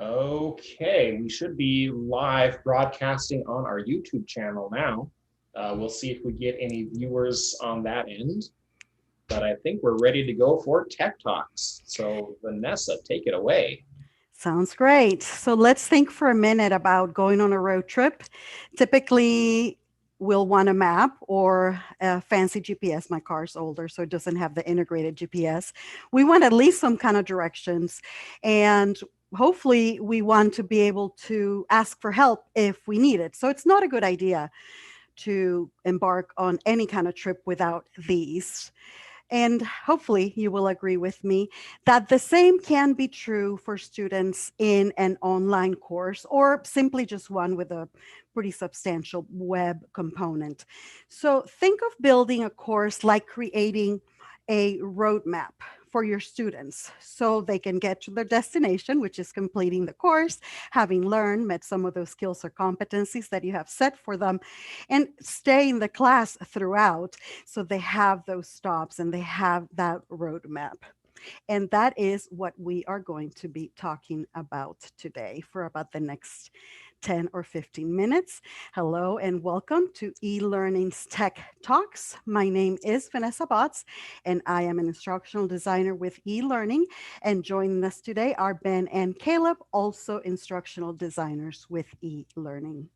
Okay, we should be live broadcasting on our YouTube channel now. We'll see if we get any viewers on that end, but I think we're ready to go for Tech Talks. So Vanessa, take it away. Sounds great. So let's think for a minute about going on a road trip. Typically, we'll want a map or a fancy GPS. My car's older, so it doesn't have the integrated GPS. We want at least some kind of directions. And hopefully, we want to be able to ask for help if we need it. So it's not a good idea to embark on any kind of trip without these. And hopefully, you will agree with me that the same can be true for students in an online course or simply just one with a pretty substantial web component. So, think of building a course like creating a roadmap for your students so they can get to their destination, which is completing the course, having learned, met some of those skills or competencies that you have set for them, and stay in the class throughout so they have those stops and they have that roadmap. And that is what we are going to be talking about today for about the next 10 or 15 minutes. Hello and welcome to eLearning's Tech Talks. My name is Vanessa Botts, and I am an instructional designer with eLearning. And joining us today are Ben and Caleb, also instructional designers with eLearning.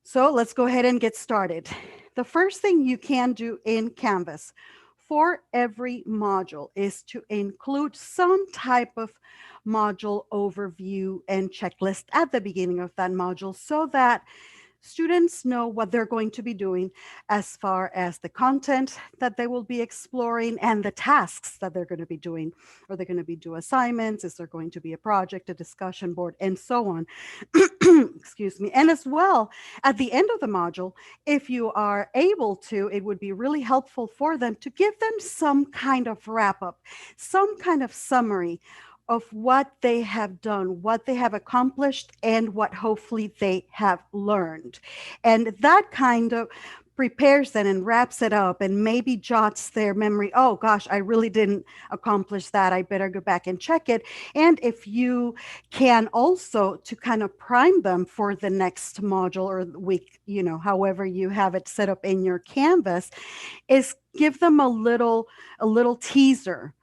So let's go ahead and get started. The first thing you can do in Canvas for every module is to include some type of module overview and checklist at the beginning of that module so that students know what they're going to be doing as far as the content that they will be exploring and the tasks that they're going to be doing. Are they going to be do assignments? Is there going to be a project, a discussion board, and so on? Excuse me. And as well, at the end of the module, if you are able to, it would be really helpful for them to give them some kind of wrap up, some kind of summary of what they have done, what they have accomplished, and what hopefully they have learned. And that kind of prepares them and wraps it up and maybe jots their memory. Oh gosh, I really didn't accomplish that. I better go back and check it. And if you can also to kind of prime them for the next module or week, however you have it set up in your Canvas, is give them a little teaser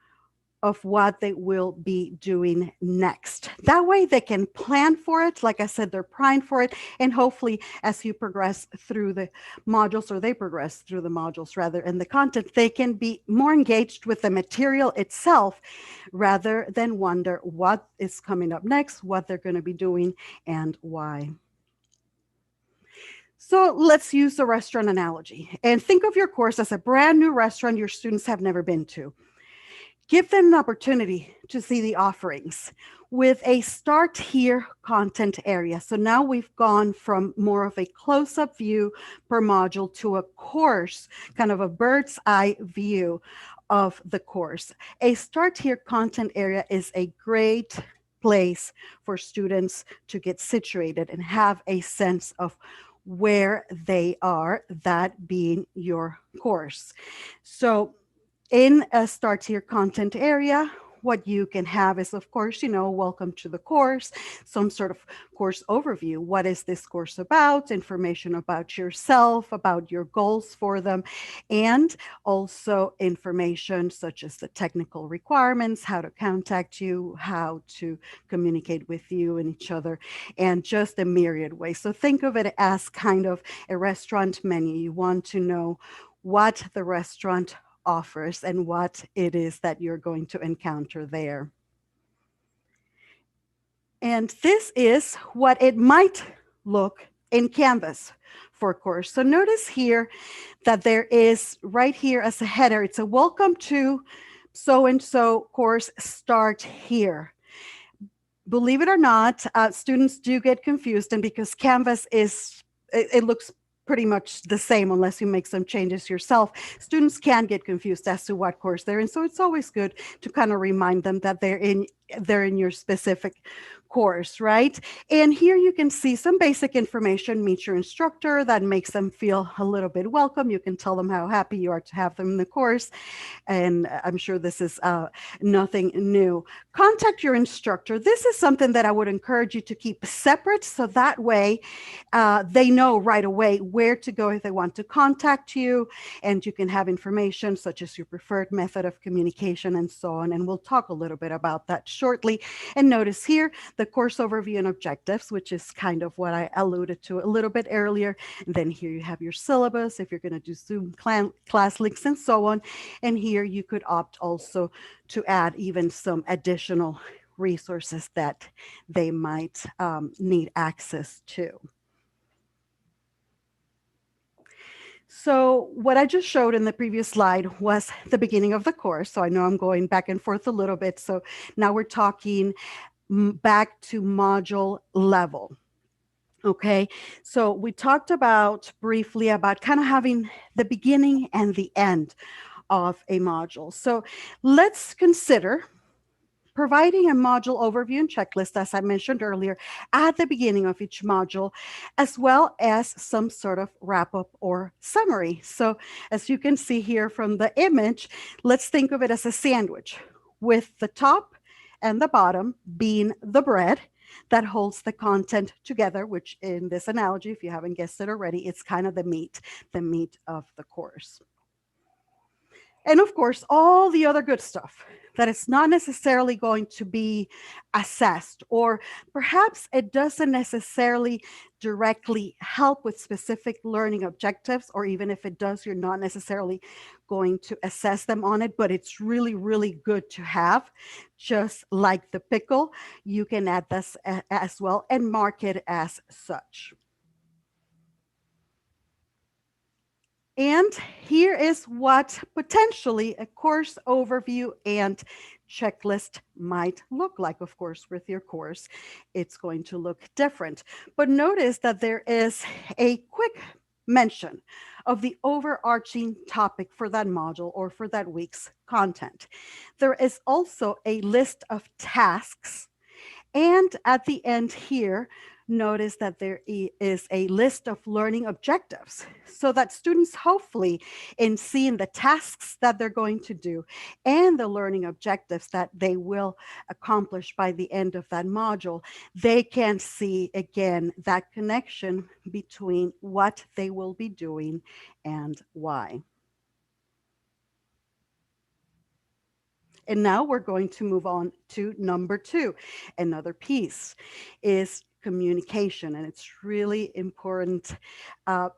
of what they will be doing next. That way they can plan for it. Like I said, they're primed for it. And hopefully, as you progress through the modules, or they progress through the modules rather, and the content, they can be more engaged with the material itself rather than wonder what is coming up next, what they're going to be doing, and why. So let's use the restaurant analogy and think of your course as a brand new restaurant your students have never been to. Give them an opportunity to see the offerings with a start here content area. So now we've gone from more of a close up view per module to a course, kind of a bird's eye view of the course. A start here content area is a great place for students to get situated and have a sense of where they are, that being your course. So in a start here content area, what you can have is, of course, welcome to the course, some sort of course overview. What is this course about? Information about yourself, about your goals for them, and also information such as the technical requirements, how to contact you, how to communicate with you and each other, and just a myriad ways. So think of it as kind of a restaurant menu. You want to know what the restaurant offers and what it is that you're going to encounter there. And this is what it might look in Canvas for a course. So notice here that there is right here as a header, it's a welcome to so-and-so course, start here. Believe it or not, students do get confused, and because Canvas it looks pretty much the same unless you make some changes yourself. Students can get confused as to what course they're in. So it's always good to kind of remind them that they're in your specific course, right? And here you can see some basic information. Meet your instructor. That makes them feel a little bit welcome. You can tell them how happy you are to have them in the course. And I'm sure this is nothing new. Contact your instructor. This is something that I would encourage you to keep separate, so that way they know right away where to go if they want to contact you, and you can have information such as your preferred method of communication and so on. And we'll talk a little bit about that shortly. And notice here the course overview and objectives, which is kind of what I alluded to a little bit earlier. And then here you have your syllabus, if you're going to do Zoom class links and so on. And here you could opt also to add even some additional resources that they might need access to. So what I just showed in the previous slide was the beginning of the course. So I know I'm going back and forth a little bit. So now we're talking back to module level. Okay, so we talked about briefly about kind of having the beginning and the end of a module. So let's consider providing a module overview and checklist, as I mentioned earlier, at the beginning of each module, as well as some sort of wrap up or summary. So as you can see here from the image, let's think of it as a sandwich with the top and the bottom being the bread that holds the content together, which in this analogy, if you haven't guessed it already, it's kind of the meat of the course. And of course, all the other good stuff that it's not necessarily going to be assessed, or perhaps it doesn't necessarily directly help with specific learning objectives, or even if it does, you're not necessarily going to assess them on it, but it's really, really good to have. Just like the pickle, you can add this as well and mark it as such. And here is what potentially a course overview and checklist might look like. Of course, with your course, it's going to look different. But notice that there is a quick mention of the overarching topic for that module or for that week's content. There is also a list of tasks. And at the end here, notice that there is a list of learning objectives, so that students, hopefully, in seeing the tasks that they're going to do and the learning objectives that they will accomplish by the end of that module, they can see again that connection between what they will be doing and why. And now we're going to move on to number 2. Another piece is communication, and it's really important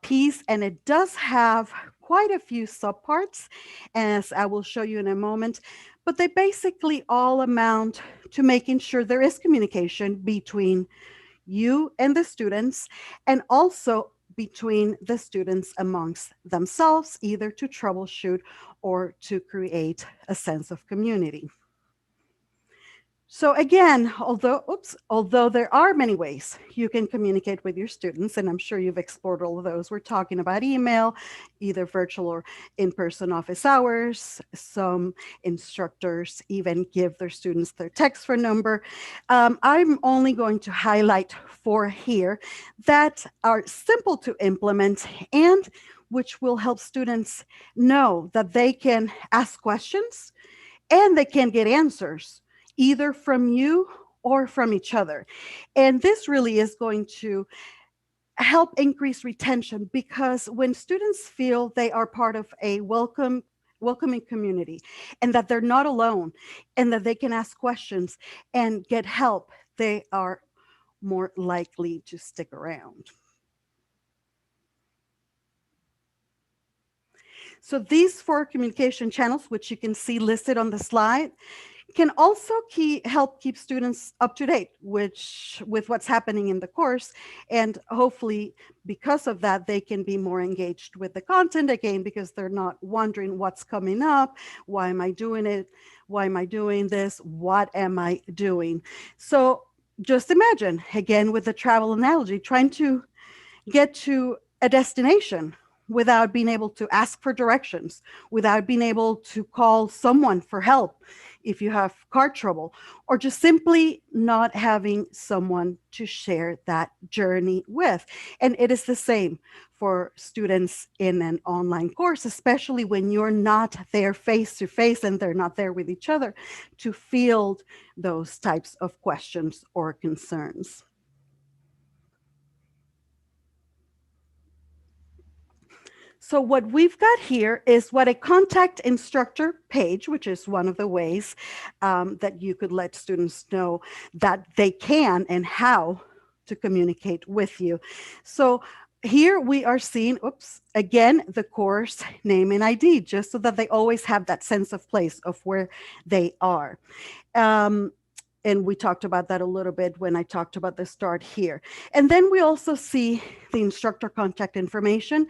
piece, and it does have quite a few subparts, as I will show you in a moment, but they basically all amount to making sure there is communication between you and the students, and also between the students amongst themselves, either to troubleshoot or to create a sense of community. So again, although there are many ways you can communicate with your students, and I'm sure you've explored all of those. We're talking about email, either virtual or in-person office hours. Some instructors even give their students their text phone number. I'm only going to highlight 4 here that are simple to implement and which will help students know that they can ask questions and they can get answers either from you or from each other. And this really is going to help increase retention, because when students feel they are part of a welcoming community and that they're not alone and that they can ask questions and get help, they are more likely to stick around. So these 4 communication channels, which you can see listed on the slide, can also help keep students up to date with what's happening in the course. And hopefully, because of that, they can be more engaged with the content again, because they're not wondering what's coming up, why am I doing it, why am I doing this, what am I doing? So just imagine, again, with the travel analogy, trying to get to a destination. without being able to ask for directions, without being able to call someone for help if you have car trouble, or just simply not having someone to share that journey with. And it is the same for students in an online course, especially when you're not there face to face and they're not there with each other to field those types of questions or concerns. So what we've got here is what a contact instructor page, which is one of the ways that you could let students know that they can and how to communicate with you. So here we are seeing, oops, again, the course name and ID, just so that they always have that sense of place of where they are. Um, and we talked about that a little bit when I talked about the start here. And then we also see the instructor contact information.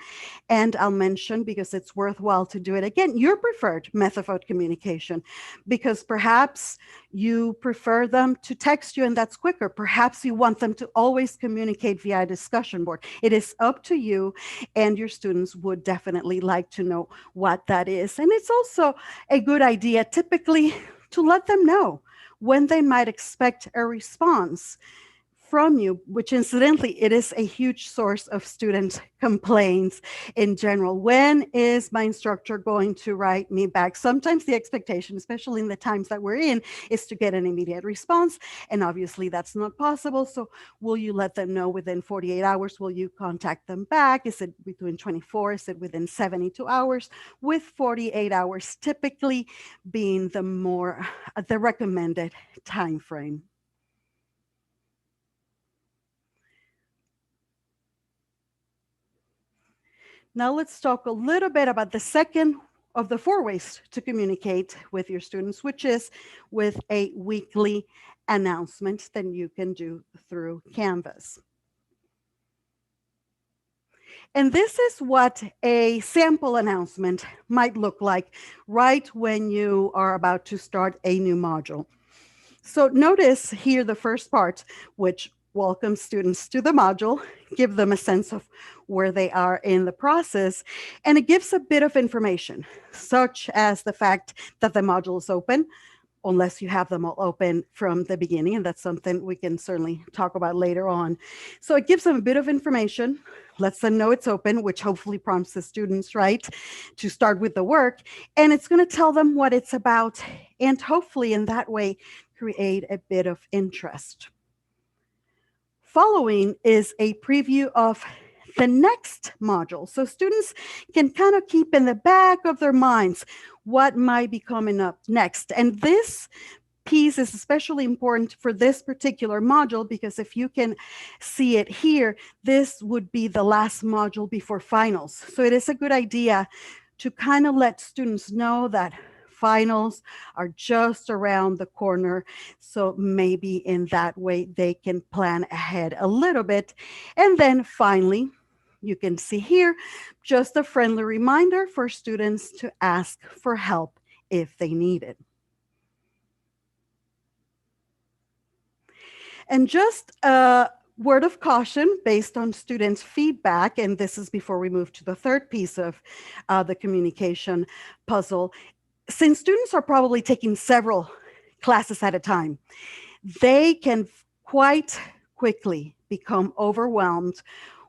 And I'll mention, because it's worthwhile to do it again, your preferred method of communication, because perhaps you prefer them to text you and that's quicker. Perhaps you want them to always communicate via discussion board. It is up to you, and your students would definitely like to know what that is. And it's also a good idea typically to let them know when they might expect a response from you, which incidentally, it is a huge source of student complaints in general. When is my instructor going to write me back? Sometimes the expectation, especially in the times that we're in, is to get an immediate response. And obviously that's not possible. So will you let them know within 48 hours? Will you contact them back? Is it between 24? Is it within 72 hours? With 48 hours typically being the recommended time frame. Now let's talk a little bit about the second of the four ways to communicate with your students, which is with a weekly announcement that you can do through Canvas. And this is what a sample announcement might look like right when you are about to start a new module. So notice here the first part, which welcomes students to the module, give them a sense of where they are in the process, and it gives a bit of information, such as the fact that the module is open, unless you have them all open from the beginning, and that's something we can certainly talk about later on. So it gives them a bit of information, lets them know it's open, which hopefully prompts the students, right, to start with the work, and it's going to tell them what it's about, and hopefully in that way create a bit of interest. Following is a preview of the next module. So students can kind of keep in the back of their minds what might be coming up next. And this piece is especially important for this particular module, because if you can see it here, this would be the last module before finals. So it is a good idea to kind of let students know that finals are just around the corner. So maybe in that way they can plan ahead a little bit. And then finally, you can see here just a friendly reminder for students to ask for help if they need it. And just a word of caution based on students' feedback, and this is before we move to the third piece of the communication puzzle. Since students are probably taking several classes at a time, they can quite quickly become overwhelmed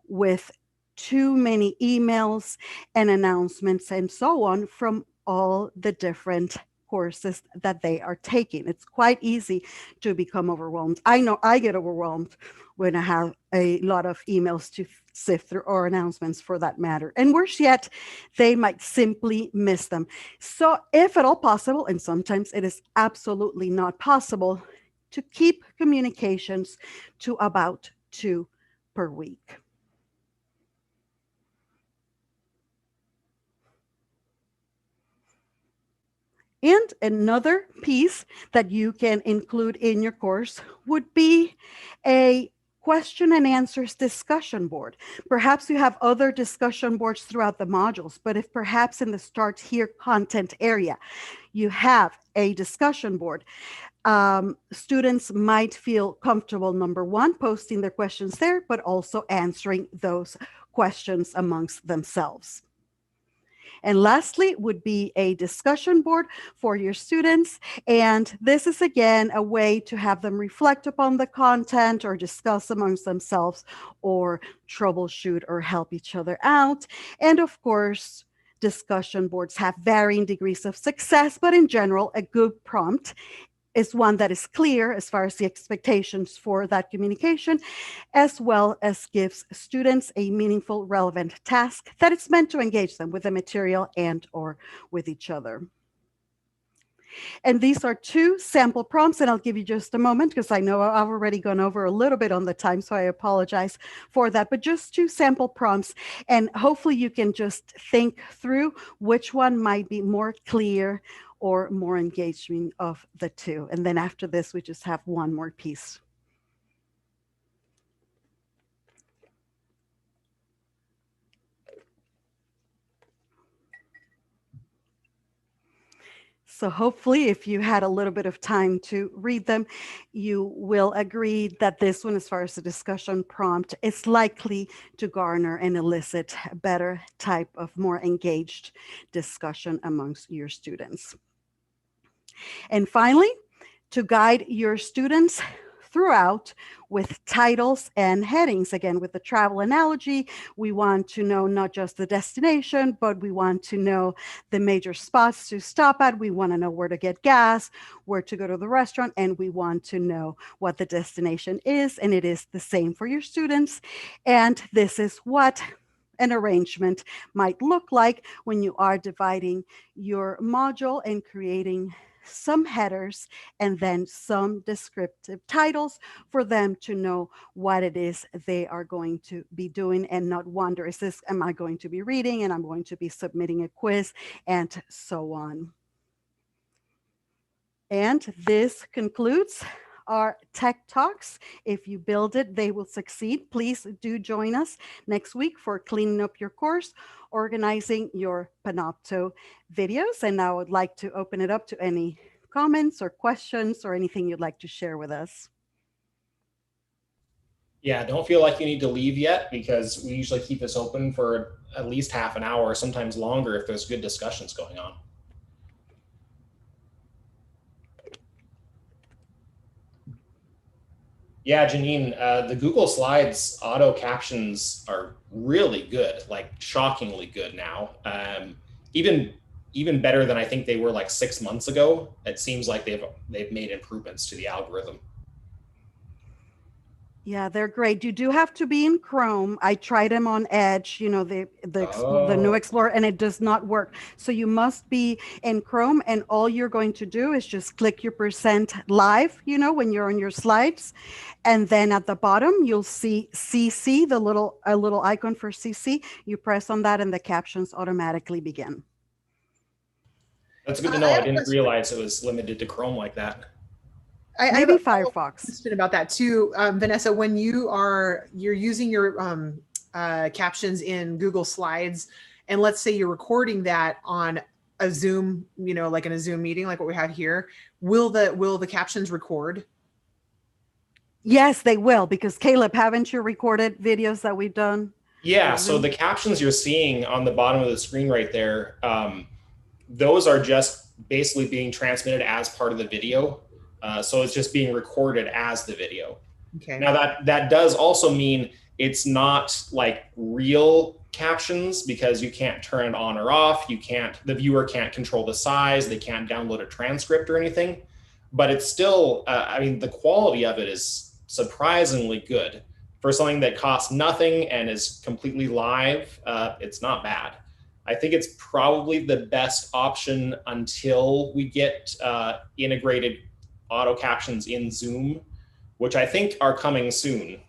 with too many emails and announcements and so on from all the different courses that they are taking. It's quite easy to become overwhelmed. I know I get overwhelmed when I have a lot of emails to sift through, or announcements for that matter. And worse yet, they might simply miss them. So if at all possible, and sometimes it is absolutely not possible, to keep communications to about 2 per week. And another piece that you can include in your course would be a question and answers discussion board. Perhaps you have other discussion boards throughout the modules, but if perhaps in the Start Here content area, you have a discussion board, students might feel comfortable, number one, posting their questions there, but also answering those questions amongst themselves. And lastly would be a discussion board for your students. And this is, again, a way to have them reflect upon the content or discuss amongst themselves or troubleshoot or help each other out. And of course, discussion boards have varying degrees of success, but in general, a good prompt is one that is clear as far as the expectations for that communication, as well as gives students a meaningful, relevant task that it's meant to engage them with the material and or with each other. And these are 2 sample prompts, and I'll give you just a moment because I know I've already gone over a little bit on the time, so I apologize for that, but just 2 sample prompts, and hopefully you can just think through which one might be more clear or more engaging of the 2. And then after this, we just have one more piece. So hopefully, if you had a little bit of time to read them, you will agree that this one, as far as the discussion prompt, is likely to garner and elicit a better type of more engaged discussion amongst your students. And finally, to guide your students throughout with titles and headings. Again, with the travel analogy, we want to know not just the destination, but we want to know the major spots to stop at. We want to know where to get gas, where to go to the restaurant, and we want to know what the destination is. And it is the same for your students. And this is what an arrangement might look like when you are dividing your module and creating some headers and then some descriptive titles for them to know what it is they are going to be doing and not wonder, am I going to be reading and I'm going to be submitting a quiz and so on. And this concludes our Tech Talks. If you build it, they will succeed. Please do join us next week for cleaning up your course, organizing your Panopto videos. And I would like to open it up to any comments or questions or anything you'd like to share with us. Yeah, don't feel like you need to leave yet because we usually keep this open for at least half an hour, sometimes longer if there's good discussions going on. Yeah, Janine, the Google Slides auto captions are really good, like shockingly good now. Even better than I think they were like 6 months ago. It seems like they've made improvements to the algorithm. Yeah, they're great. You do have to be in Chrome. I tried them on Edge, the new Explorer, and it does not work. So you must be in Chrome, and all you're going to do is just click your percent live, when you're on your slides. And then at the bottom, you'll see CC, a little icon for CC. You press on that and the captions automatically begin. That's good to know. I didn't realize it was limited to Chrome like that. Maybe Firefox. Question about that too, Vanessa. When you're using your captions in Google Slides, and let's say you're recording that on a Zoom, like in a Zoom meeting, like what we have here, will the captions record? Yes, they will, because Caleb, haven't you recorded videos that we've done? Yeah, so the captions you're seeing on the bottom of the screen right there, those are just basically being transmitted as part of the video. So it's just being recorded as the video. Okay. Now that does also mean it's not like real captions because you can't turn it on or off. The viewer can't control the size. They can't download a transcript or anything, but it's still, the quality of it is surprisingly good for something that costs nothing and is completely live. It's not bad. I think it's probably the best option until we get integrated auto captions in Zoom, which I think are coming soon.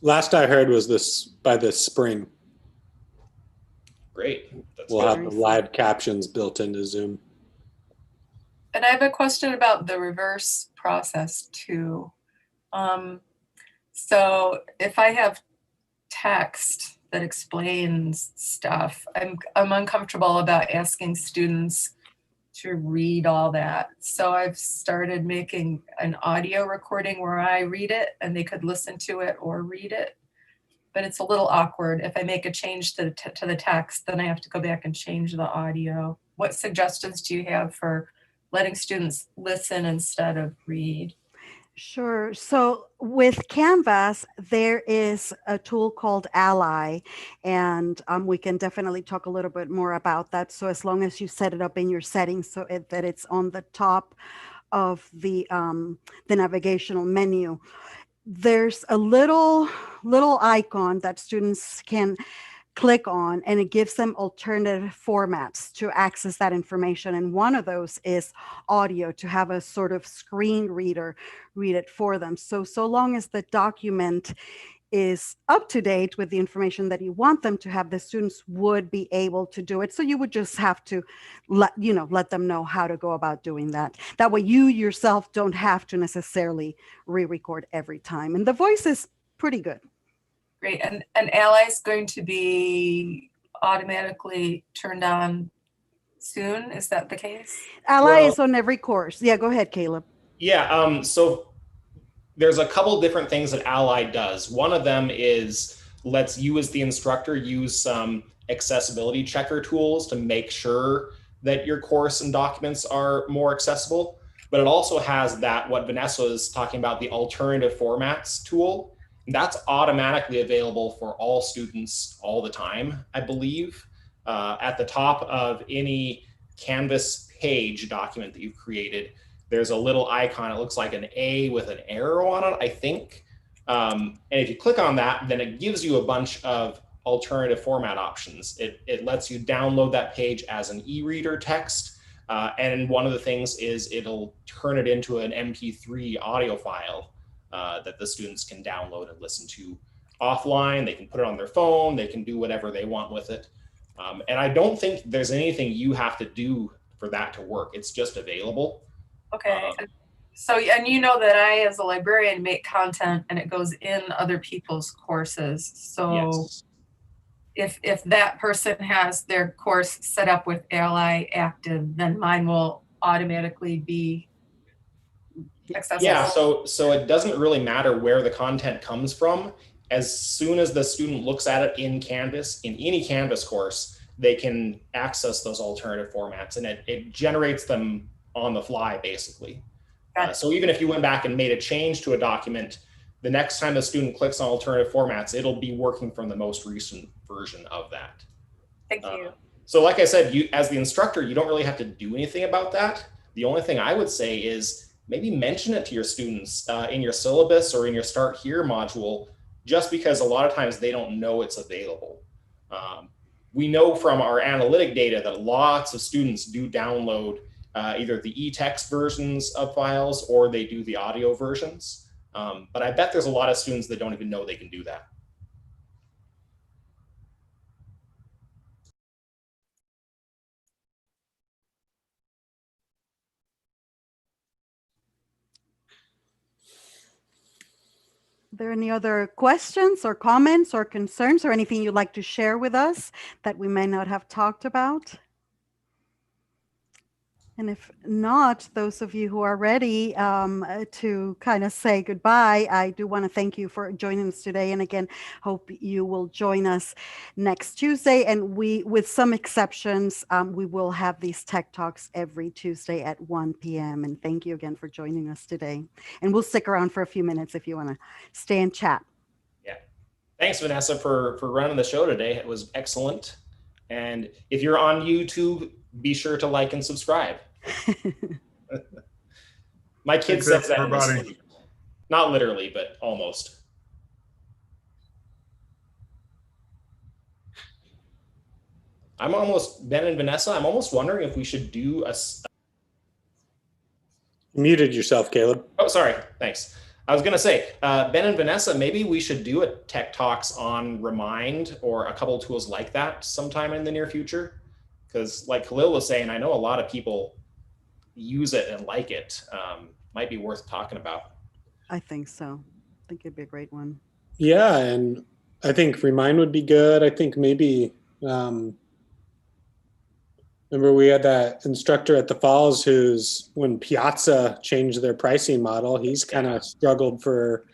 Last I heard was by this spring. Great. We'll have the live captions built into Zoom. And I have a question about the reverse process too. So if I have text that explains stuff, I'm uncomfortable about asking students to read all that. So I've started making an audio recording where I read it and they could listen to it or read it. But it's a little awkward. If I make a change to the text, then I have to go back and change the audio. What suggestions do you have for letting students listen instead of read? Sure. So with Canvas, there is a tool called Ally, and we can definitely talk a little bit more about that. So as long as you set it up in your settings so that it's on the top of the navigational menu, there's a little icon that students can click on, and it gives them alternative formats to access that information. And one of those is audio, to have a sort of screen reader read it for them. So long as the document is up to date with the information that you want them to have, the students would be able to do it. So you would just have to let them know how to go about doing that. That way you yourself don't have to necessarily re-record every time. And the voice is pretty good. Great. And Ally is going to be automatically turned on soon. Is that the case? Ally is on every course. Yeah, go ahead, Caleb. Yeah, so there's a couple different things that Ally does. One of them is lets you as the instructor use some accessibility checker tools to make sure that your course and documents are more accessible. But it also has that, what Vanessa is talking about, the alternative formats tool. That's automatically available for all students all the time, I believe. At the top of any Canvas page document that you've created, there's a little icon. It looks like an A with an arrow on it, I think. And if you click on that, then it gives you a bunch of alternative format options. It lets you download that page as an e-reader text. And one of the things is it'll turn it into an MP3 audio file that the students can download and listen to offline. They can put it on their phone. They can do whatever they want with it. And I don't think there's anything you have to do for that to work. It's just available. Okay. So, and you know that I, as a librarian, make content and it goes in other people's courses. So yes. If that person has their course set up with Ally active, then mine will automatically be accessible. Yeah, so it doesn't really matter where the content comes from. As soon as the student looks at it in Canvas, in any Canvas course, they can access those alternative formats, and it generates them on the fly, basically. So even if you went back and made a change to a document, the next time the student clicks on alternative formats, it'll be working from the most recent version of that. Thank you. So like I said, you as the instructor, you don't really have to do anything about that. The only thing I would say is maybe mention it to your students in your syllabus or in your Start Here module, just because a lot of times they don't know it's available. We know from our analytic data that lots of students do download either the e-text versions of files or they do the audio versions. But I bet there's a lot of students that don't even know they can do that. Are there any other questions or comments or concerns or anything you'd like to share with us that we may not have talked about? And if not, those of you who are ready to kind of say goodbye, I do want to thank you for joining us today. And again, hope you will join us next Tuesday. And we, with some exceptions, we will have these Tech Talks every Tuesday at 1 p.m. And thank you again for joining us today. And we'll stick around for a few minutes if you want to stay and chat. Yeah. Thanks, Vanessa, for running the show today. It was excellent. And if you're on YouTube, be sure to like and subscribe. My kid says that in his sleep. Not literally, but almost. Ben and Vanessa, I'm almost wondering if we should do a... Muted yourself, Caleb. Oh, sorry. Thanks. I was going to say, Ben and Vanessa, maybe we should do a Tech Talks on Remind or a couple of tools like that sometime in the near future. Because like Khalil was saying, I know a lot of people use it and like it. Might be worth talking about. I think so. I think it'd be a great one. Yeah, and I think Remind would be good. I think maybe Remember, we had that instructor at the Falls who's, when Piazza changed their pricing model, he's kind of struggled for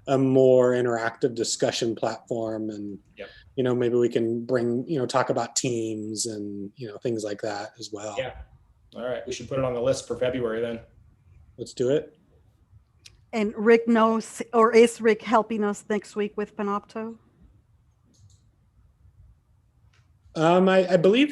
a more interactive discussion platform. And, Yep. maybe we can bring, talk about teams and, things like that as well. Yeah. All right. We should put it on the list for February then. Let's do it. And Rick knows, or is Rick helping us next week with Panopto? I believe